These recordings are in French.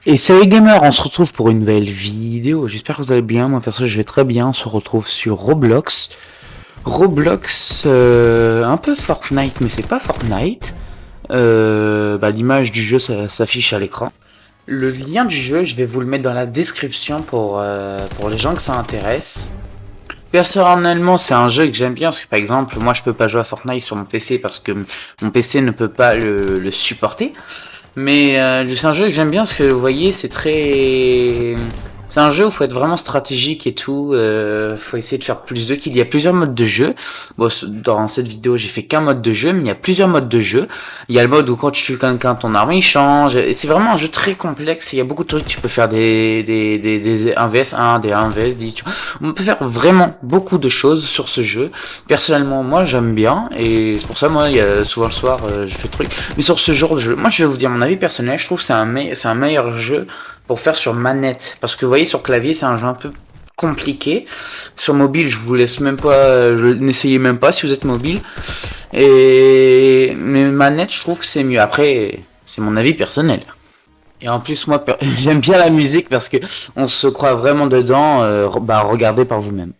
Et salut gamer, on se retrouve pour une nouvelle vidéo. J'espère que vous allez bien. Moi perso je vais très bien. On se retrouve sur Roblox. Roblox, un peu Fortnite, mais c'est pas Fortnite. L'image du jeu s'affiche à l'écran. Le lien du jeu, je vais vous le mettre dans la description pour les gens que ça intéresse. Personnellement, c'est un jeu que j'aime bien parce que par exemple, moi je peux pas jouer à Fortnite sur mon PC parce que mon PC ne peut pas le supporter. Mais c'est un jeu que j'aime bien parce que vous voyez, c'est un jeu où il faut être vraiment stratégique et tout. Faut essayer de faire plus de kills. Il y a plusieurs modes de jeu. Bon, dans cette vidéo, j'ai fait qu'un mode de jeu, mais il y a plusieurs modes de jeu. Il y a le mode où quand tu tues quelqu'un, ton arme il change. Et c'est vraiment un jeu très complexe. Il y a beaucoup de trucs. Tu peux faire des 1 vs 1, des 1 vs 10. On peut faire vraiment beaucoup de choses sur ce jeu. Personnellement, moi j'aime bien. Et c'est pour ça, moi, il y a souvent le soir, je fais le truc. Mais sur ce genre de jeu, moi je vais vous dire mon avis personnel. Je trouve que c'est un meilleur jeu pour faire sur manette, parce que vous voyez sur clavier c'est un jeu un peu compliqué. Sur mobile je vous laisse même pas, n'essayez même pas si vous êtes mobile. Et mais manette je trouve que c'est mieux. Après c'est mon avis personnel. Et en plus moi j'aime bien la musique parce que on se croit vraiment dedans. Regardez par vous-même.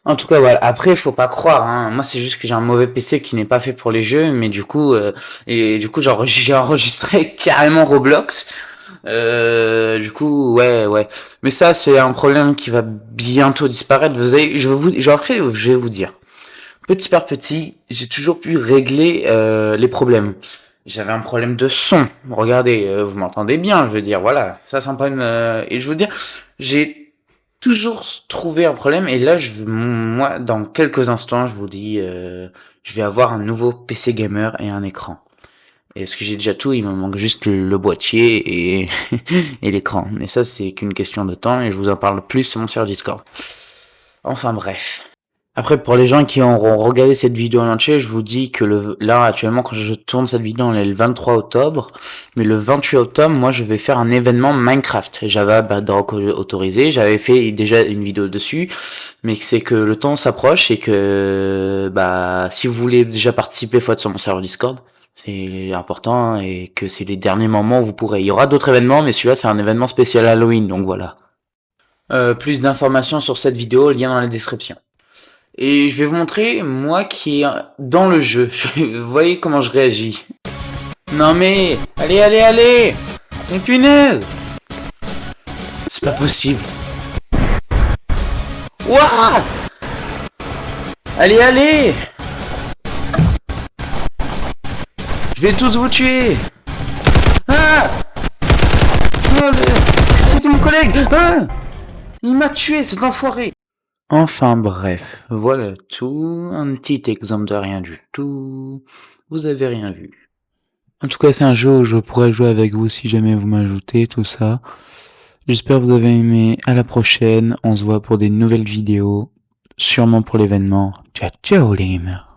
En tout cas, voilà. Après, faut pas croire, hein. Moi, c'est juste que j'ai un mauvais PC qui n'est pas fait pour les jeux, mais du coup, j'ai enregistré carrément Roblox. Du coup, ouais. Mais ça, c'est un problème qui va bientôt disparaître. Vous avez, je vais vous dire. Petit par petit, j'ai toujours pu régler les problèmes. J'avais un problème de son. Regardez, vous m'entendez bien, je veux dire, voilà. Ça, c'est un problème. Et je veux dire, j'ai toujours trouvé un problème. Et là, moi, dans quelques instants, je vous dis, je vais avoir un nouveau PC gamer et un écran. Et ce que j'ai déjà tout, il me manque juste le boîtier et, et l'écran. Et ça, c'est qu'une question de temps. Et je vous en parle plus sur mon serveur Discord. Enfin bref. Après, pour les gens qui auront regardé cette vidéo en entier, je vous dis que là, actuellement, quand je tourne cette vidéo, on est le 23 octobre. Mais le 28 octobre, moi, je vais faire un événement Minecraft. Java Bedrock autorisé. J'avais fait déjà une vidéo dessus. Mais c'est que le temps s'approche et que, si vous voulez déjà participer, faut être sur mon serveur Discord. C'est important et que c'est les derniers moments où vous pourrez. Il y aura d'autres événements, mais celui-là, c'est un événement spécial Halloween. Donc voilà. Plus d'informations sur cette vidéo, lien dans la description. Et je vais vous montrer, moi qui est dans le jeu. Vous voyez comment je réagis. Non mais, allez. Une punaise. C'est pas possible. Wouah. Allez. Je vais tous vous tuer. Ah. C'était mon collègue. Ah. Il m'a tué, cet enfoiré. Enfin bref, voilà tout, un petit exemple de rien du tout, vous avez rien vu. En tout cas c'est un jeu où je pourrais jouer avec vous si jamais vous m'ajoutez, tout ça. J'espère que vous avez aimé, à la prochaine, on se voit pour des nouvelles vidéos, sûrement pour l'événement. Ciao les gamers.